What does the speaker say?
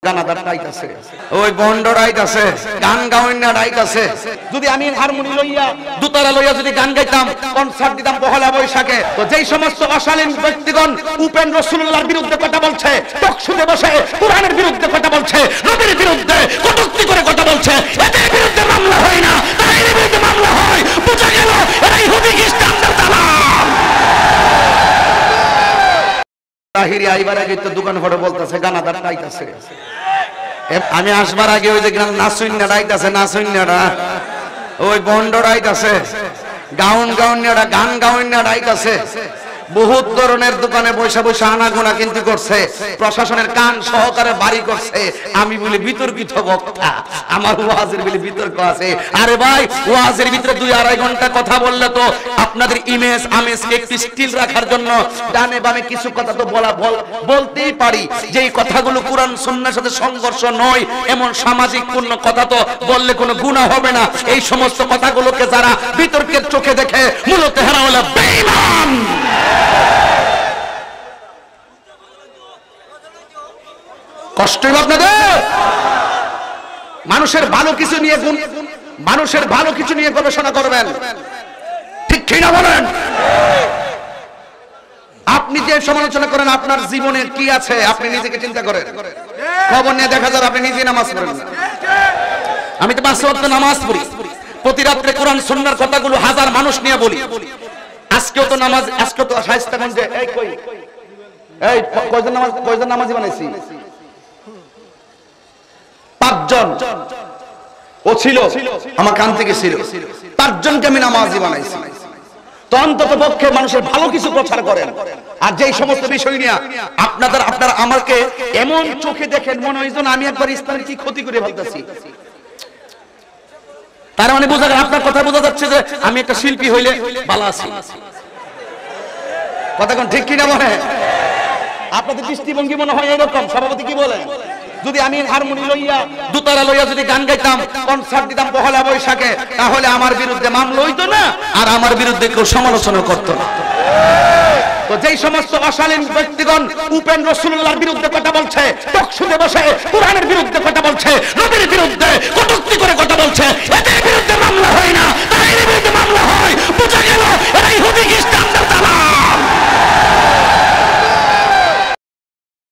গানাদার right আছে, ওই bond right আছে, গান গাওয়েন না রাইট আছে। যদি আমি হারমোনি লইয়া দুতারা লইয়া যদি গান গাইতাম, কনসার্ট দিতাম পহেলা বৈশাখে, তো যেই সমস্ত অশালীন ব্যক্তিগণ উপেন রাসূলুল্লাহর বিরুদ্ধে কথা বলছে, টকশুতে বসে কোরআনের বিরুদ্ধে কথা বলছে, নবীর বিরুদ্ধে কটূক্তি করে কথা বলছে, এদের বিরুদ্ধে মামলা হয় না, তাদের বিরুদ্ধে মামলা হয়। বুঝা গেল এরা ইহুদি খ্রিস্টানদের দালাল। তাহিরি আইবার আগে তো দোকান ফটো বলতেছে গানাদার রাইট আছে। আমি আসবার আগে ওই যে নাসুন্না রাইট আছে, নাসুন্নারা ওই বন্ড রাইট আছে, গাউন গান গাউন রাইট আছে। বহুত ধরনের দোকানে বৈশা বৈশা আনাগোনা কিন্তু করছে, প্রশাসনের কান সহকারে বাড়ি করছে। আমি বলি বিতর্কিত বক্তা, আমার ওয়াজের বলে বিতর্ক আছে। আরে ভাই, ওয়াজের ভিতরে 2-2.5 ঘন্টা কথা বললে তো আপনাদের ইমেজ আমেজকে একটু স্টিল রাখার জন্য ডানে বামে কিছু কথা তো বলতেই পারি, যেই কথাগুলো কোরআন সুন্নাহর সাথে সংঘর্ষ নয়, এমন সামাজিক পূর্ণ কথা তো বললে কোনো গুনাহ হবে না। এই সমস্ত কথাগুলোকে যারা বিতর্কের চোখে দেখে মূলত হেরা হলো বেঈমান। কষ্ট আপনাদের। মানুষের ভালো কিছু নিয়ে গবেষণা করবেন, ঠিক ঠিক না বলেন? আপনি যে সমালোচনা করেন আপনার জীবনে কি আছে আপনি নিজেকে চিন্তা করেন। খবর নিয়ে দেখা যাবে আপনি নিজে নামাজ পড়েন না। আমি তো 5 ওয়াক্ত নামাজ পড়ি, প্রতি রাত্রে কোরআন সুন্নাহর কথাগুলো হাজার মানুষ নিয়ে বলি। আজকেও তো শায়েস্তাগঞ্জে এই কয়জন নামাজি বানাইছি? 5 জন ও ছিল, আমার কান থেকে ছিল, 5 জনকে আমি নামাজি বানাইছি। তো অন্তত পক্ষে মানুষের ভালো কিছু প্রচার করেন। আর যেই সমস্ত বিষয় নিয়ে আপনারা আমাকে এমন চোখে দেখেন মনে হয় যেন আমি একবার ইসলামের কি ক্ষতি করে ফেলতেছি। তার মানে বোঝা গেল, আপনার কথা বোঝা যাচ্ছে যে আমি একটা শিল্পী হইলে ভালো আছি। কথা কোন ঠিক কিনা মনে? আপনাদের দৃষ্টিভঙ্গি মনে হয় এরকম। সভাপতি কি বলেন? যদি আমি হারমোনি লইয়া দুতারা লইয়া যদি গান গাইতাম, কনসার্ট দিতাম পহেলা বৈশাখে, তাহলে আমার বিরুদ্ধে মামলা হইতো না, আর আমার বিরুদ্ধে কেউ সমালোচনা করতো না। তো যেই সমস্ত অশালীন ব্যক্তিগণ উপেন রাসূলুল্লাহর বিরুদ্ধে কথা বলছে, টকশুতে বসে কোরআনের বিরুদ্ধে কথা বলছে, নবীর বিরুদ্ধে কটূক্তি করে কথা